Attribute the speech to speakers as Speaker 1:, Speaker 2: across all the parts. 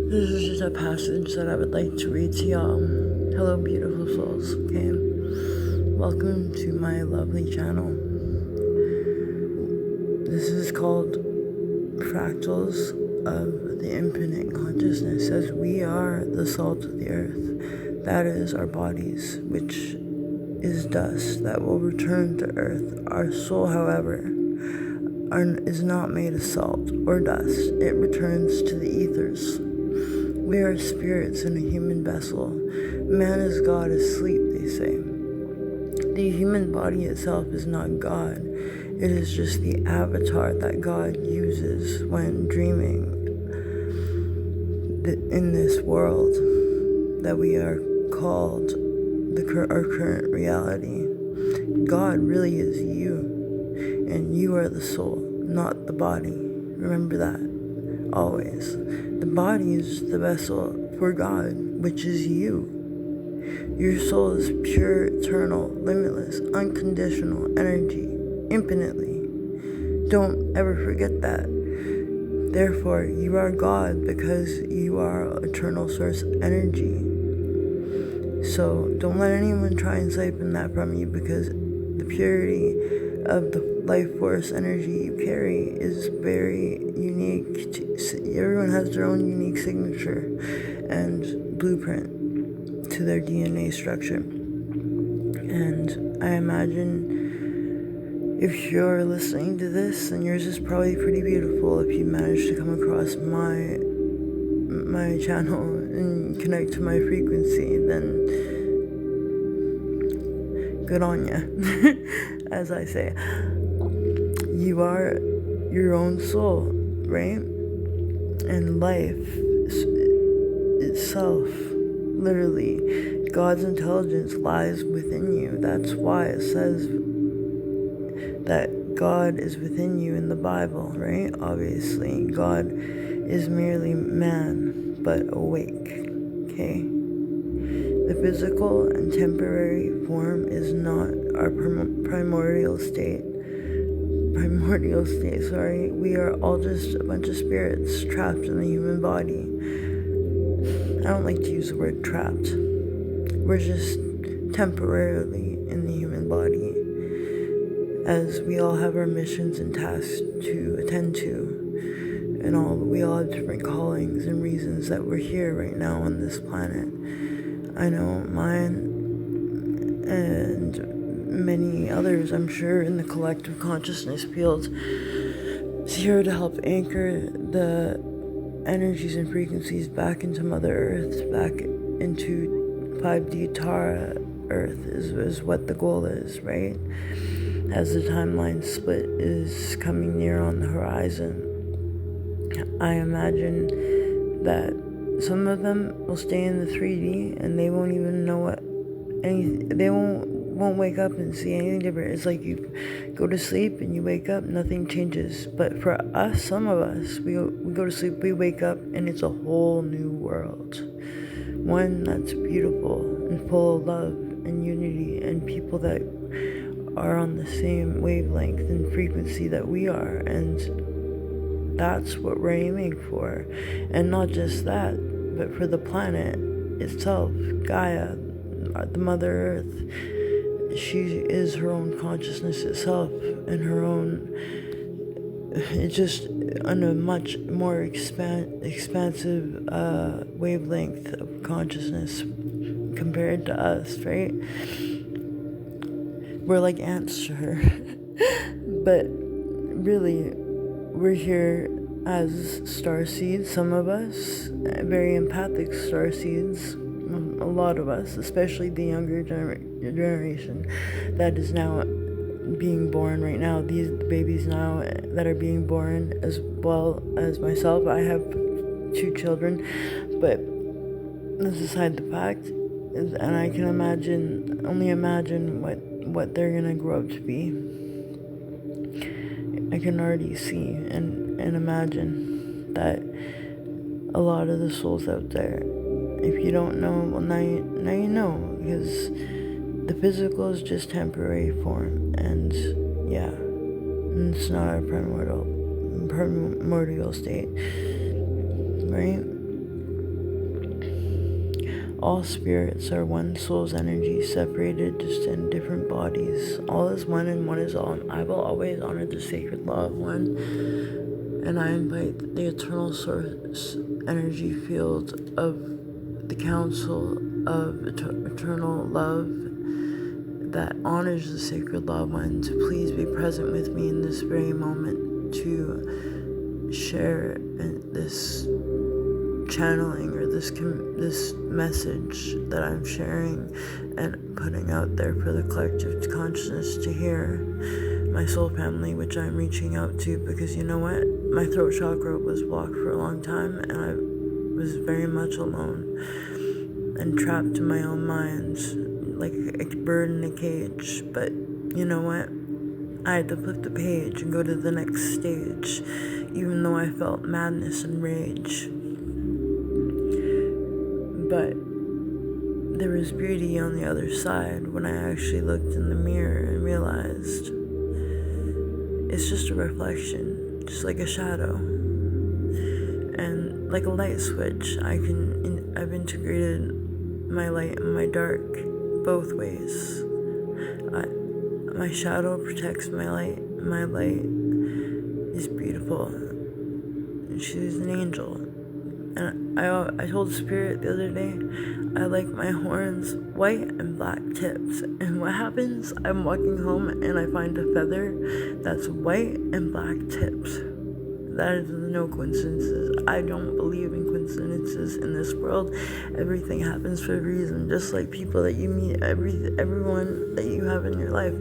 Speaker 1: This is just a passage that I would like to read to y'all. Hello, beautiful souls, okay? Welcome to my lovely channel. This is called Fractals of the Infinite Consciousness, as we are the salt of the earth. That is our bodies, which is dust that will return to earth. Our soul, however, is not made of salt or dust. It returns to the ethers. We are spirits in a human vessel. Man is God asleep, they say. The human body itself is not God. It is just the avatar that God uses when dreaming in this world that we are called our current reality. God really is you. And you are the soul, not the body. Remember that, always. The body is the vessel for God, which is you. Your soul is pure, eternal, limitless, unconditional energy, infinitely. Don't ever forget that. Therefore, you are God because you are eternal source energy. So don't let anyone try and siphon that from you, because the purity of the life force energy you carry is very unique. Everyone has their own unique signature and blueprint to their DNA structure. And I imagine if you're listening to this, then yours is probably pretty beautiful if you manage to come across my channel and connect to my frequency. Then good on ya. As I say, you are your own soul, right? And life itself, literally, God's intelligence lies within you. That's why it says that God is within you in the Bible, right? Obviously, God is merely man, but awake, okay? The physical and temporary form is not our primordial state. We are all just a bunch of spirits trapped in the human body. I don't like to use the word trapped. We're just temporarily in the human body, as we all have our missions and tasks to attend to, and we all have different callings and reasons that we're here right now on this planet. I know mine and many others, I'm sure, in the collective consciousness field, is here to help anchor the energies and frequencies back into Mother Earth, back into 5D Tara Earth is what the goal is, right? As the timeline split is coming near on the horizon, I imagine that some of them will stay in the 3D and they won't even know they won't wake up and see anything different. It's like you go to sleep and you wake up, nothing changes. But for us, some of us, we go to sleep, we wake up, and it's a whole new world. One that's beautiful and full of love and unity, and people that are on the same wavelength and frequency that we are. And that's what we're aiming for. And not just that, but for the planet itself, Gaia, the Mother Earth. She is her own consciousness itself, and her own, it's just on a much more expansive wavelength of consciousness compared to us, right? We're like ants to her. But really, we're here as starseeds, some of us, very empathic starseeds. A lot of us, especially the younger generation that is now being born right now. These babies now that are being born, as well as myself. I have 2 children, but this aside the fact, and I can only imagine what they're gonna grow up to be. I can already see and imagine that a lot of the souls out there, if you don't know, well, now you know, because the physical is just temporary form, and yeah, it's not our primordial state, right? All spirits are one soul's energy, separated just in different bodies. All is one and one is all. I will always honor the sacred law of one, and I invite the eternal source energy field of the council of eternal love that honors the sacred law of one to please be present with me in this very moment to share this channeling or this message that I'm sharing and putting out there for the collective consciousness to hear. My soul family, which I'm reaching out to, because you know what? My throat chakra was blocked for a long time, and I was very much alone and trapped in my own mind, like a bird in a cage. But you know what? I had to flip the page and go to the next stage, even though I felt madness and rage. But there was beauty on the other side when I actually looked in the mirror and realized it's just a reflection, just like a shadow. And like a light switch, I've integrated my light and my dark both ways. My shadow protects my light. My light is beautiful. And she's an angel. And I told Spirit the other day, I like my horns white and black tips. And what happens? I'm walking home and I find a feather that's white and black tips. That is no coincidences. I don't believe in coincidences in this world. Everything happens for a reason. Just like people that you meet, everyone that you have in your life,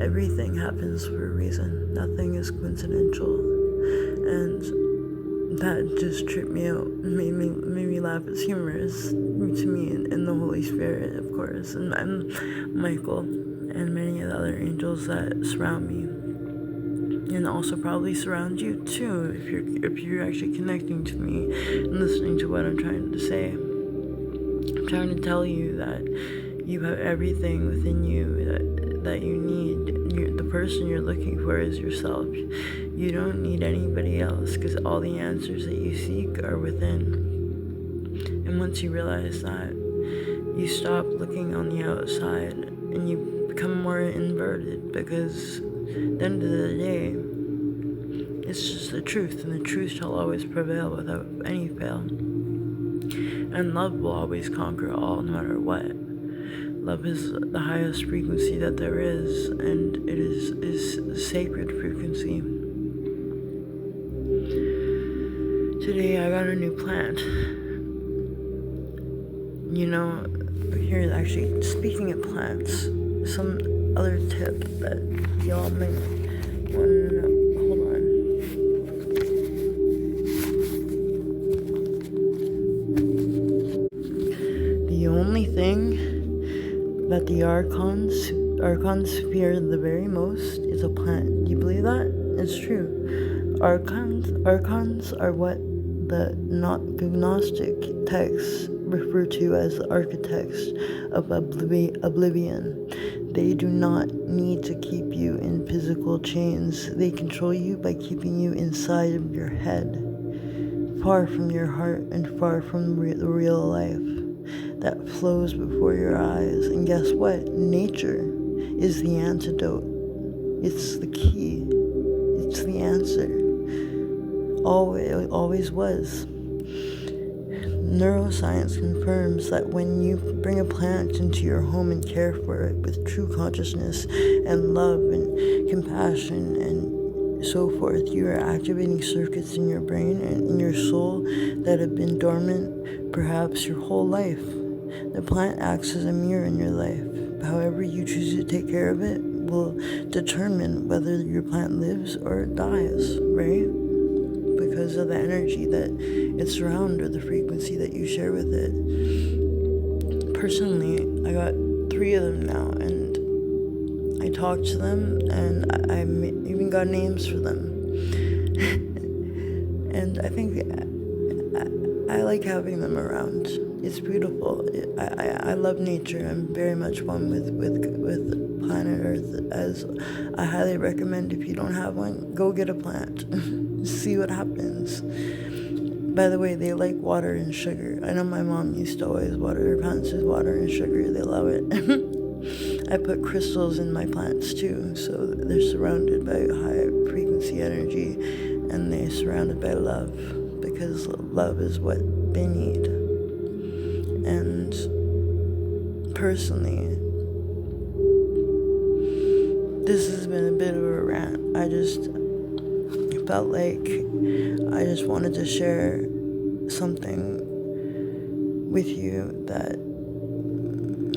Speaker 1: everything happens for a reason. Nothing is coincidental. And that just tripped me out, made me laugh. It's humorous to me and the Holy Spirit, of course, and Michael and many of the other angels that surround me, and also probably surround you too if you're actually connecting to me and listening to what I'm trying to say. I'm trying to tell you that you have everything within you that you need. The person you're looking for is yourself. You don't need anybody else, because all the answers that you seek are within. And once you realize that, you stop looking on the outside and you become more inverted, because at the end of the day, it's just the truth, and the truth shall always prevail without any fail. And love will always conquer all, no matter what. Love is the highest frequency that there is, and it is a sacred frequency. Today I got a new plant. You know, here actually, speaking of plants, some other tip that y'all might want to know. Hold on. The only thing that the archons fear the very most is a plant. Do you believe that? It's true. Archons are what the Gnostic texts refer to as the architects of oblivion. They do not need to keep you in physical chains. They control you by keeping you inside of your head, far from your heart and far from the real life that flows before your eyes. And guess what? Nature is the antidote. It's the key. It's the answer. Always was. Neuroscience confirms that when you bring a plant into your home and care for it with true consciousness and love and compassion and so forth, you are activating circuits in your brain and in your soul that have been dormant perhaps your whole life. The plant acts as a mirror in your life. However you choose to take care of it will determine whether your plant lives or dies, right? Because of the energy that it's around or the frequency that you share with it. Personally, I got 3 of them now, and I talk to them, and I even got names for them. And I think I like having them around. It's beautiful. I love nature. I'm very much one with planet Earth, as I highly recommend. If you don't have one, go get a plant. See what happens. By the way, they like water and sugar. I know my mom used to always water her plants with water and sugar. They love it. I put crystals in my plants too, so they're surrounded by high frequency energy, and they're surrounded by love, because love is what they need. And personally, this has been a bit of a rant. I just felt like I just wanted to share something with you that,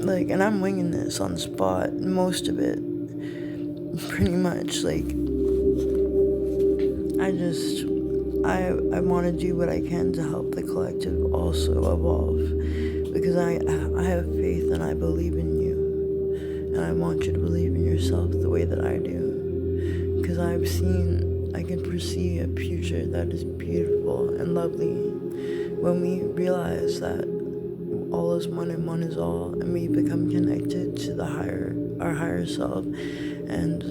Speaker 1: like, and I'm winging this on the spot, most of it, pretty much. Like, I want to do what I can to help the collective also evolve, because I have faith and I believe in you, and I want you to believe in yourself the way that I do, because I can foresee a future that is beautiful and lovely when we realize that all is one and one is all, and we become connected to our higher self and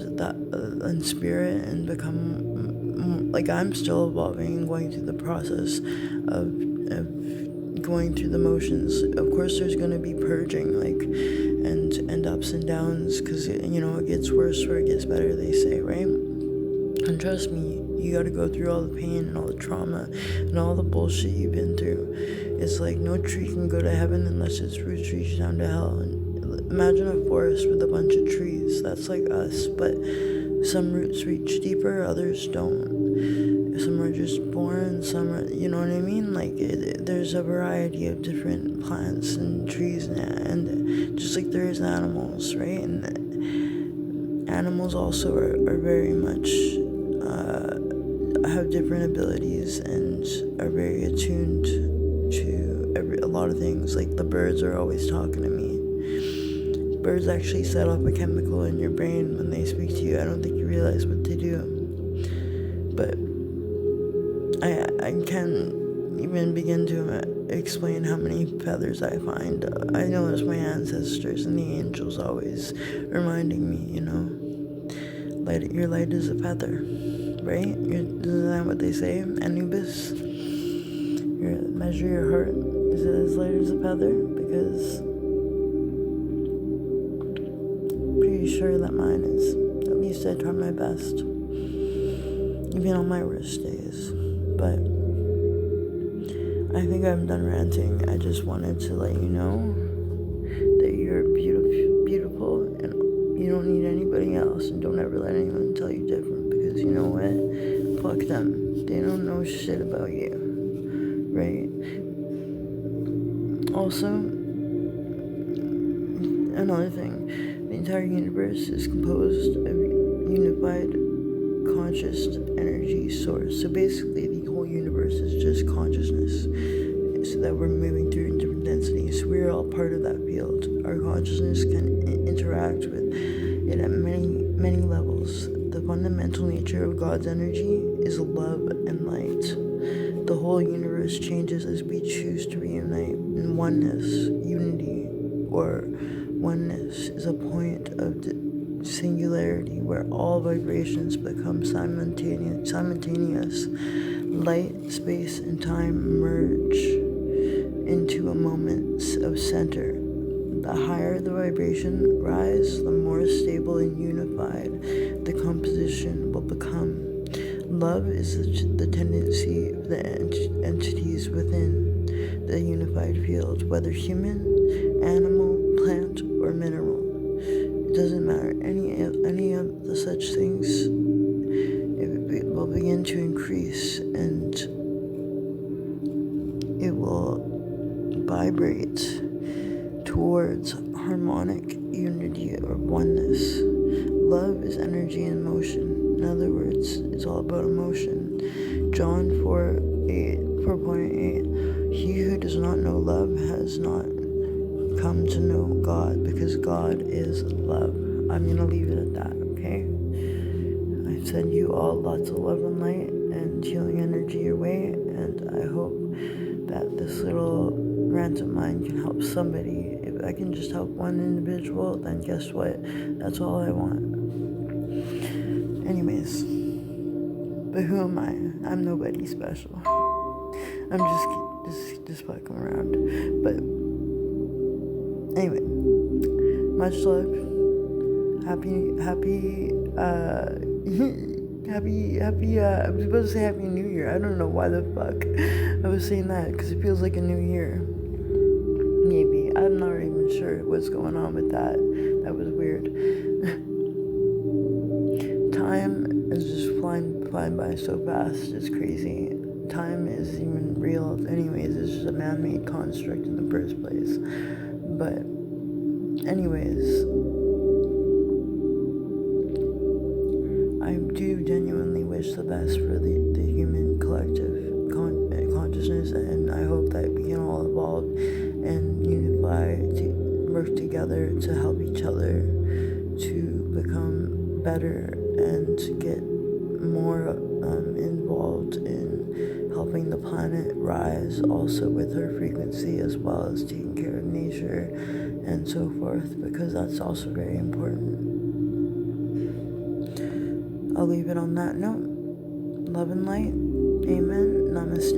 Speaker 1: spirit, and become, like, I'm still evolving and going through the process of going through the motions. Of course, there's going to be purging, like, and ups and downs, because it gets worse or it gets better, they say, right? And trust me, you got to go through all the pain and all the trauma and all the bullshit you've been through. It's like no tree can go to heaven unless its roots reach down to hell. And imagine a forest with a bunch of trees. That's like us, but some roots reach deeper, others don't. Some are just born, some are, you know what I mean? Like, there's a variety of different plants and trees, and just like there is animals, right? And animals also are very much have different abilities and are very attuned to a lot of things. Like, the birds are always talking to me. Birds actually set off a chemical in your brain when they speak to you. I don't think you realize what they do. But I can't even begin to explain how many feathers I find. I know it's my ancestors and the angels always reminding me, your light is a feather, right? Isn't that what they say? Anubis? Measure your heart. Is it as light as a feather? Because I'm pretty sure that mine is. At least I try my best, even on my worst days. But I think I'm done ranting. I just wanted to let you know that you're beautiful, and you don't need anybody else, and don't ever let anyone tell you different, because you know what? Fuck them. They don't know shit about you, right? Also, another thing, the entire universe is composed of unified conscious energy source. So basically, the whole universe is just consciousness, so that we're moving through in different densities. We're all part of that field. Our consciousness can interact with it at many levels. The fundamental nature of God's energy is love and light. The whole universe changes as we choose to reunite in oneness. Unity, or oneness, is a point of singularity where all vibrations become simultaneous. Light, space, and time merge into a moment of center. The higher the vibration rise, the more stable and unified the composition will become. Love is the tendency of the entities within the unified field, whether human, animal, plant, or mineral. It doesn't matter. Any of the such things, it will begin to increase, and it will vibrate towards harmonic unity or oneness. Love is energy in motion. In other words, it's all about emotion. John 4:8. He who does not know love has not come to know God, because God is love. I'm going to leave it at that, okay? I send you all lots of love and light and healing energy your way, and I hope that this little rant of mine can help somebody. If I can just help one individual, then guess what? That's all I want. Anyways, but who am I? I'm nobody special. I'm just fucking around. But anyway, much love. Happy, I'm supposed to say Happy New Year. I don't know why the fuck I was saying that, because it feels like a new year. Maybe. I'm not even sure what's going on with that. That was weird. Time is just flying by so fast. It's crazy. Time isn't even real. Anyways, it's just a man-made construct in the first place. But anyways, I do genuinely wish the best for the human collective consciousness, and I hope that we can all evolve and unify to work together to help each other to become better and to get more involved in helping the planet rise, also with her frequency, as well as taking care of nature and so forth, because that's also very important. I'll leave it on that note. Love and light. Amen. Namaste.